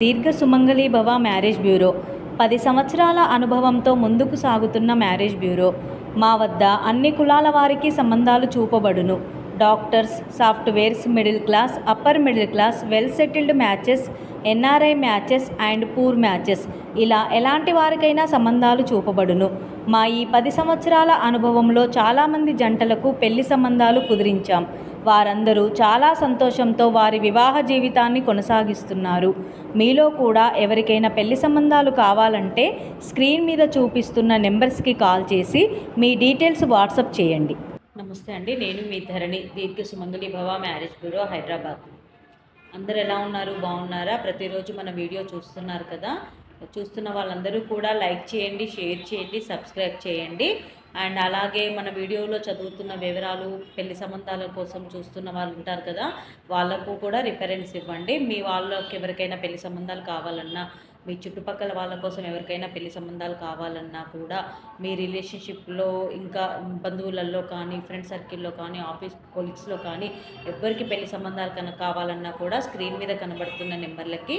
దీర్ఘ సుమంగళి భవ marriage bureau 10 సంవత్సరాల అనుభవంతో ముందుకు సాగుతున్న మ్యారేజ్ బ్యూరో. మా వద్ద అన్ని కులాల వారికి సంబంధాలు చూపబడును. Doctors, softwares, middle class, upper middle class, well settled matches, NRI matches and poor matches, ఇలా ఎలాంటి వారికైనా సంబంధాలు చూపబడును. మా ఈ 10 సంవత్సరాల అనుభవంలో చాలామంది జంటలకు పెళ్లి సంబంధాలు కుదిరించాం. వారందరూ చాలా సంతోషంతో వారి వివాహ జీవితాన్ని కొనసాగిస్తున్నారు. మీలో కూడా ఎవరికైనా పెళ్లి సంబంధాలు కావాలంటే స్క్రీన్ మీద చూపిస్తున్న నెంబర్స్కి కాల్ చేసి మీ డీటెయిల్స్ వాట్సాప్ చేయండి. నమస్తే అండి, నేను మీ ధరణి, దీర్ఘ సుమంగళి భవ మ్యారేజ్ బ్యూరో, హైదరాబాద్. అందరు ఎలా ఉన్నారు? బాగున్నారా? ప్రతిరోజు మన వీడియో చూస్తున్నారు కదా. చూస్తున్న వాళ్ళందరూ కూడా లైక్ చేయండి, షేర్ చేయండి, సబ్స్క్రైబ్ చేయండి. అండ్ అలాగే మన వీడియోలో చదువుతున్న వివరాలు, పెళ్లి సంబంధాల కోసం చూస్తున్న వాళ్ళు ఉంటారు కదా, వాళ్ళకు కూడా రిఫరెన్స్ ఇవ్వండి. మీ వాళ్ళకి ఎవరికైనా పెళ్లి సంబంధాలు కావాలన్నా, మీ చుట్టుపక్కల వాళ్ళ కోసం ఎవరికైనా పెళ్లి సంబంధాలు కావాలన్నా కూడా, మీ రిలేషన్షిప్లో ఇంకా బంధువులలో కానీ, ఫ్రెండ్ సర్కిల్లో కానీ, ఆఫీస్ కొలీగ్స్లో కానీ ఎవరికి పెళ్లి సంబంధాలు కావాలన్నా కూడా స్క్రీన్ మీద కనబడుతున్న నెంబర్లకి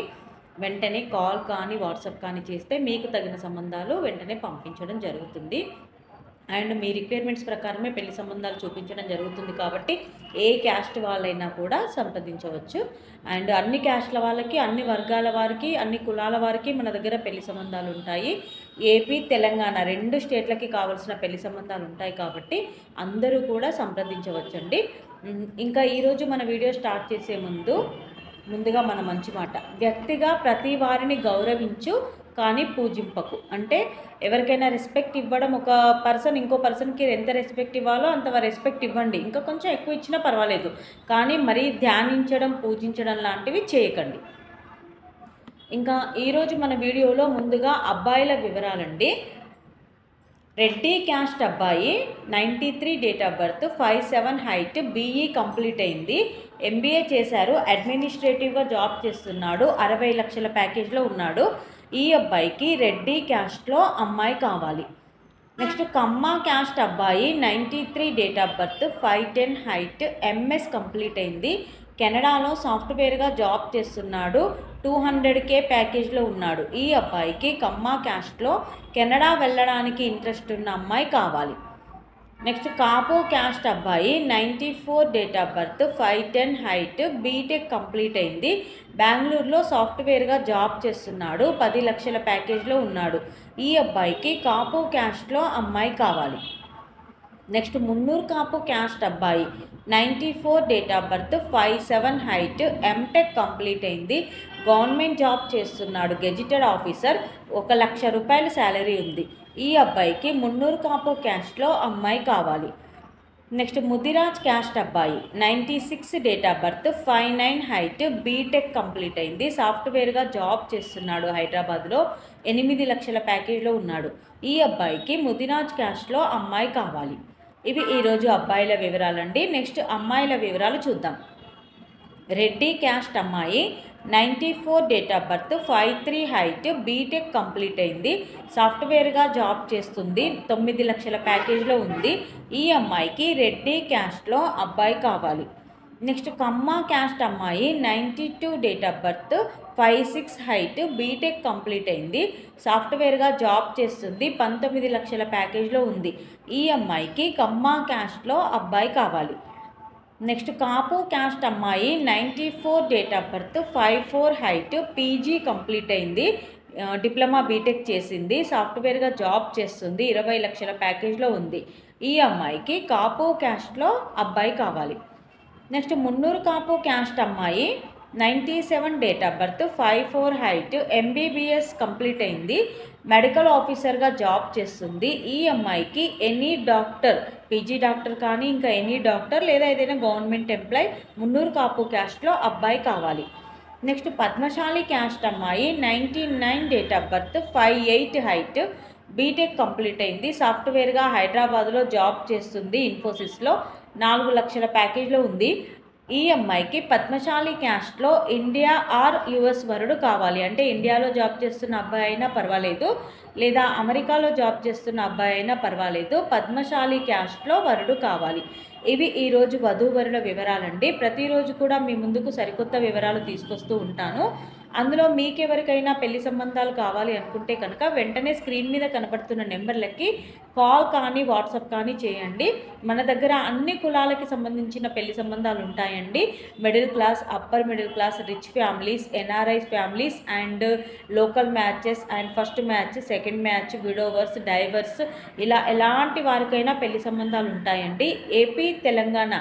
వెంటనే కాల్ కానీ వాట్సాప్ కానీ చేస్తే మీకు తగిన సంబంధాలు వెంటనే పంపించడం జరుగుతుంది. అండ్ మీ రిక్వైర్మెంట్స్ ప్రకారమే పెళ్లి సంబంధాలు చూపించడం జరుగుతుంది కాబట్టి ఏ క్యాస్ట్ వాళ్ళైనా కూడా సంప్రదించవచ్చు. అండ్ అన్ని క్యాస్ట్ల వాళ్ళకి, అన్ని వర్గాల వారికి, అన్ని కులాల వారికి మన దగ్గర పెళ్లి సంబంధాలు ఉంటాయి. ఏపీ, తెలంగాణ 2 స్టేట్లకి కావాల్సిన పెళ్లి సంబంధాలు ఉంటాయి కాబట్టి అందరూ కూడా సంప్రదించవచ్చండి. ఇంకా ఈరోజు మన వీడియో స్టార్ట్ చేసే ముందుగా మన మంచి మాట, వ్యక్తిగా ప్రతి వారిని గౌరవించు కానీ పూజింపకు. అంటే ఎవరికైనా రెస్పెక్ట్ ఇవ్వడం, ఒక పర్సన్ ఇంకో పర్సన్కి ఎంత రెస్పెక్ట్ ఇవ్వాలో అంత రెస్పెక్ట్ ఇవ్వండి. ఇంకా కొంచెం ఎక్కువ ఇచ్చినా పర్వాలేదు, కానీ మరీ ధ్యానించడం, పూజించడం లాంటివి చేయకండి. ఇంకా ఈరోజు మన వీడియోలో ముందుగా అబ్బాయిల వివరాలండి. రెడ్డి క్యాస్ట్ అబ్బాయి, 93 date of birth, 5'7" height, BE complete అయింది, ఎంబీఏ చేశారు, అడ్మినిస్ట్రేటివ్గా జాబ్ చేస్తున్నాడు, 60 లక్షల ప్యాకేజ్లో ఉన్నాడు. ఈ అబ్బాయికి రెడ్డి క్యాస్ట్లో అమ్మాయి కావాలి. నెక్స్ట్ కమ్మ క్యాస్ట్ అబ్బాయి, 93 date of birth, 5'10" height, MS complete అయింది, కెనడాలో సాఫ్ట్వేర్గా జాబ్ చేస్తున్నాడు, 200K ప్యాకేజ్లో ఉన్నాడు. ఈ అబ్బాయికి కమ్మ క్యాస్ట్లో కెనడా వెళ్ళడానికి ఇంట్రెస్ట్ ఉన్న అమ్మాయి కావాలి. నెక్స్ట్ కాపో క్యాస్ట్ అబ్బాయి, 94 date of birth, 5'10" height, BTech complete అయింది, బెంగళూరులో సాఫ్ట్వేర్గా జాబ్ చేస్తున్నాడు, 10 లక్షల ప్యాకేజ్లో ఉన్నాడు. ఈ అబ్బాయికి కాపో క్యాస్ట్లో అమ్మాయి కావాలి. నెక్స్ట్ మున్నూరు కాపు క్యాస్ట్ అబ్బాయి, 94 date of birth, 5'7" height, MTech complete అయింది, గవర్నమెంట్ జాబ్ చేస్తున్నాడు, గెజిటెడ్ ఆఫీసర్, 1 లక్ష రూపాయల శాలరీ ఉంది. ఈ అబ్బాయికి మున్నూరు కాపు క్యాస్ట్లో అమ్మాయి కావాలి. నెక్స్ట్ ముదిరాజ్ క్యాస్ట్ అబ్బాయి, 96 date of birth, 5'9" height, BTech complete అయింది, సాఫ్ట్వేర్గా జాబ్ చేస్తున్నాడు, హైదరాబాద్లో, 8 లక్షల ప్యాకేజ్లో ఉన్నాడు. ఈ అబ్బాయికి ముదిరాజ్ క్యాస్ట్లో అమ్మాయి కావాలి. ఇవి ఈరోజు అబ్బాయిల వివరాలండి. నెక్స్ట్ అమ్మాయిల వివరాలు చూద్దాం. రెడ్డి క్యాస్ట్ అమ్మాయి, 94 date of birth, 5'3" height, BTech complete అయింది, సాఫ్ట్వేర్గా జాబ్ చేస్తుంది, 9 లక్షల ప్యాకేజ్లో ఉంది. ఈ అమ్మాయికి రెడ్డి క్యాస్ట్లో అబ్బాయి కావాలి. నెక్స్ట్ కమ్మ క్యాస్ట్ అమ్మాయి, 92 date of birth, 5'6" height, BTech complete అయింది, సాఫ్ట్వేర్గా జాబ్ చేస్తుంది, 19 లక్షల ప్యాకేజ్లో ఉంది. ఈ అమ్మాయికి కమ్మ క్యాస్ట్లో అబ్బాయి కావాలి. నెక్స్ట్ కాపు క్యాస్ట్ అమ్మాయి, 94 date of birth, 5'4" height, PG complete అయింది, డిప్లొమా బీటెక్ చేసింది, సాఫ్ట్వేర్గా జాబ్ చేస్తుంది, 20 లక్షల ప్యాకేజ్లో ఉంది. ఈ అమ్మాయికి కాపు క్యాస్ట్లో అబ్బాయి కావాలి. నెక్స్ట్ మున్నూరు కాపు క్యాస్ట్ అమ్మాయి, 97 date of birth, 5'4" height, MBBS complete అయింది, మెడికల్ ఆఫీసర్గా జాబ్ చేస్తుంది. ఈ అమ్మాయికి ఎనీ డాక్టర్, పీజీ డాక్టర్ కానీ ఇంకా ఎనీ డాక్టర్ లేదా ఏదైనా గవర్నమెంట్ ఎంప్లాయ్, మున్నూరు కాపు క్యాస్ట్లో అబ్బాయి కావాలి. నెక్స్ట్ పద్మశాలి క్యాస్ట్ అమ్మాయి, 99 date of birth, 5'8" height, BTech complete అయింది, సాఫ్ట్వేర్గా హైదరాబాద్లో జాబ్ చేస్తుంది, ఇన్ఫోసిస్లో, 4 లక్షల ప్యాకేజ్లో ఉంది. ఈ అమ్మాయికి పద్మశాలి క్యాస్ట్లో ఇండియా ఆర్ యుఎస్ వరుడు కావాలి. అంటే ఇండియాలో జాబ్ చేస్తున్న అబ్బాయి అయినా పర్వాలేదు, లేదా అమెరికాలో జాబ్ చేస్తున్న అబ్బాయి అయినా పర్వాలేదు, పద్మశాలి క్యాస్ట్లో వరుడు కావాలి. ఇవి ఈరోజు వధూవరుల వివరాలండి. ప్రతిరోజు కూడా మీ ముందుకు సరికొత్త వివరాలు తీసుకొస్తూ ఉంటాను. అందులో మీకెవరికైనా పెళ్లి సంబంధాలు కావాలి అనుకుంటే కనుక వెంటనే స్క్రీన్ మీద కనబడుతున్న నెంబర్లకి కాల్ కానీ వాట్సాప్ కానీ చేయండి. మన దగ్గర అన్ని కులాలకి సంబంధించిన పెళ్లి సంబంధాలు ఉంటాయండి. Middle class, upper middle class, rich families, NRI families and local matches and first match, second match, widowers, divorce, ఇలా ఎలాంటి వారికైనా పెళ్లి సంబంధాలు ఉంటాయండి. ఏపీ, తెలంగాణ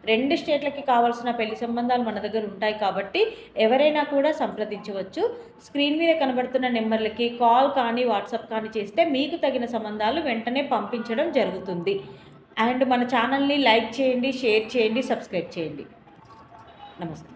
2 స్టేట్లకి కావాల్సిన పెళ్లి సంబంధాలు మన దగ్గర ఉంటాయి కాబట్టి ఎవరైనా కూడా సంప్రదించవచ్చు. స్క్రీన్ మీద కనబడుతున్న నెంబర్లకి కాల్ కానీ వాట్సాప్ కానీ చేస్తే మీకు తగిన సంబంధాలు వెంటనే పంపించడం జరుగుతుంది. అండ్ మన ఛానల్ని లైక్ చేయండి, షేర్ చేయండి, సబ్స్క్రైబ్ చేయండి. నమస్తే.